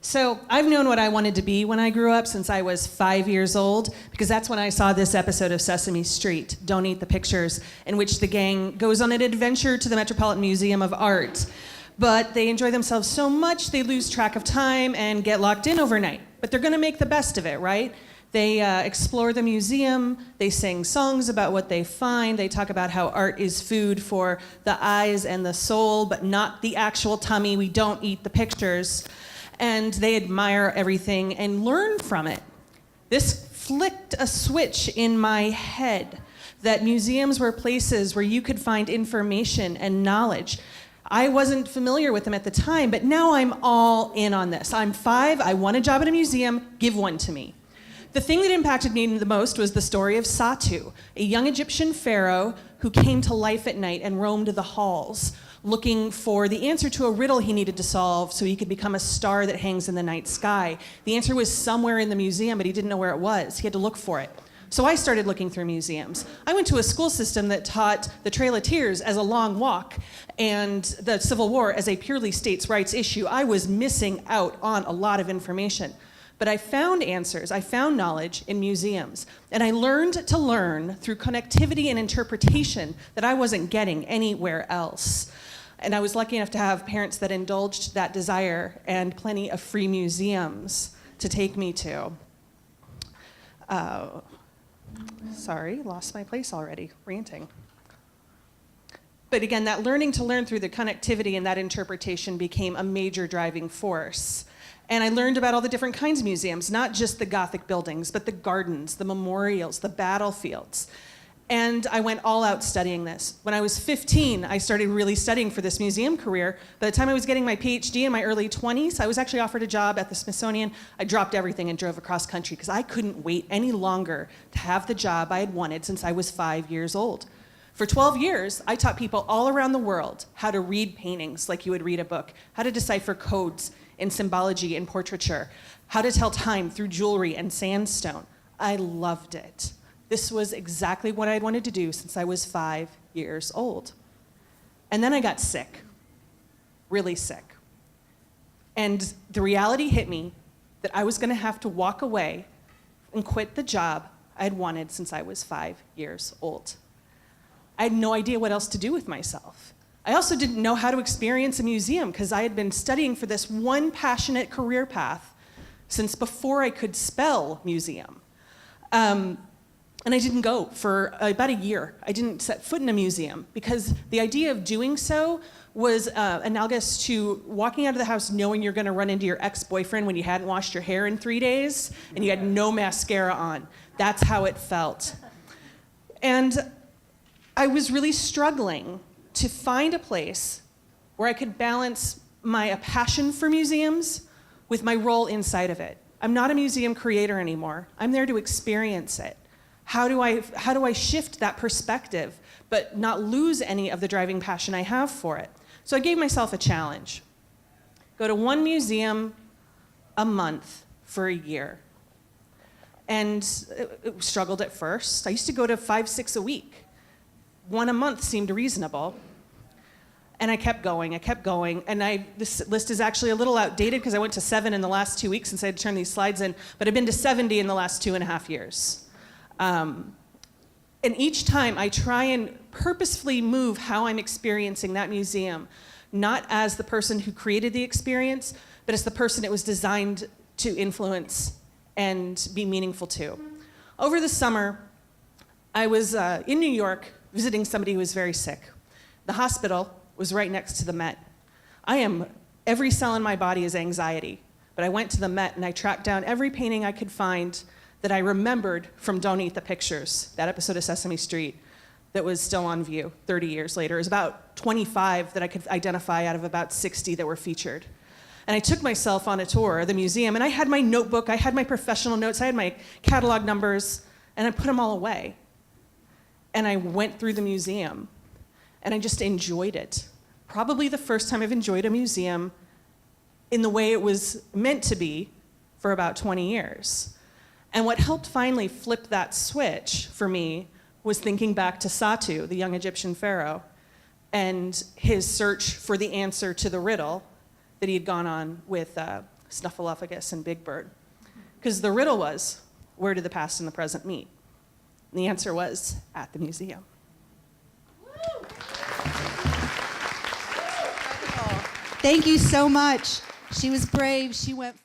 So I've known what I wanted to be when I grew up since I was 5 years old, because that's when I saw this episode of Sesame Street, Don't Eat the Pictures, in which the gang goes on an adventure to the Metropolitan Museum of Art. But they enjoy themselves so much they lose track of time and get locked in overnight. But they're gonna make the best of it, right? They explore the museum, they sing songs about what they find, they talk about how art is food for the eyes and the soul, but not the actual tummy. We don't eat the pictures. And they admire everything and learn from it. This flicked a switch in my head that museums were places where you could find information and knowledge. I wasn't familiar with them at the time, but now I'm all in on this. I'm 5, I want a job at a museum, give one to me. The thing that impacted me the most was the story of Satu, a young Egyptian pharaoh who came to life at night and roamed the halls, looking for the answer to a riddle he needed to solve so he could become a star that hangs in the night sky. The answer was somewhere in the museum, but he didn't know where it was. He had to look for it. So I started looking through museums. I went to a school system that taught the Trail of Tears as a long walk and the Civil War as a purely states' rights issue. I was missing out on a lot of information. But I found answers, I found knowledge in museums. And I learned to learn through connectivity and interpretation that I wasn't getting anywhere else. And I was lucky enough to have parents that indulged that desire and plenty of free museums to take me to. Sorry, lost my place already, ranting. But again, that learning to learn through the connectivity and that interpretation became a major driving force. And I learned about all the different kinds of museums, not just the Gothic buildings, but the gardens, the memorials, the battlefields. And I went all out studying this. When I was 15, I started really studying for this museum career. By the time I was getting my PhD in my early 20s, I was actually offered a job at the Smithsonian. I dropped everything and drove across country because I couldn't wait any longer to have the job I had wanted since I was 5 years old. For 12 years, I taught people all around the world how to read paintings like you would read a book, how to decipher codes in symbology and portraiture, how to tell time through jewelry and sandstone. I loved it. This was exactly what I'd wanted to do since I was 5 years old. And then I got sick, really sick. And the reality hit me that I was gonna have to walk away and quit the job I'd wanted since I was 5 years old. I had no idea what else to do with myself. I also didn't know how to experience a museum because I had been studying for this one passionate career path since before I could spell museum. And I didn't go for about a year. I didn't set foot in a museum because the idea of doing so was analogous to walking out of the house knowing you're gonna run into your ex-boyfriend when you hadn't washed your hair in 3 days and you had no mascara on. That's how it felt. And I was really struggling to find a place where I could balance my passion for museums with my role inside of it. I'm not a museum creator anymore. I'm there to experience it. How do I shift that perspective but not lose any of the driving passion I have for it? So I gave myself a challenge. Go to one museum a month for a year. And it struggled at first. I used to go to 5, 6 a week. One a month seemed reasonable. And I kept going, and this list is actually a little outdated because I went to 7 in the last 2 weeks since I had turned these slides in, but I've been to 70 in the last 2.5 years. And each time I try and purposefully move how I'm experiencing that museum, not as the person who created the experience, but as the person it was designed to influence and be meaningful to. Over the summer, I was in New York visiting somebody who was very sick. The hospital was right next to the Met. Every cell in my body is anxiety, but I went to the Met and I tracked down every painting I could find that I remembered from Don't Eat the Pictures, that episode of Sesame Street that was still on view 30 years later. It was about 25 that I could identify out of about 60 that were featured. And I took myself on a tour of the museum, and I had my notebook, I had my professional notes, I had my catalog numbers, and I put them all away. And I went through the museum, and I just enjoyed it. Probably the first time I've enjoyed a museum in the way it was meant to be for about 20 years. And what helped finally flip that switch for me was thinking back to Satu, the young Egyptian pharaoh, and his search for the answer to the riddle that he had gone on with Snuffleupagus and Big Bird. Because the riddle was, where do the past and the present meet? And the answer was, at the museum. Thank you so much. She was brave. She went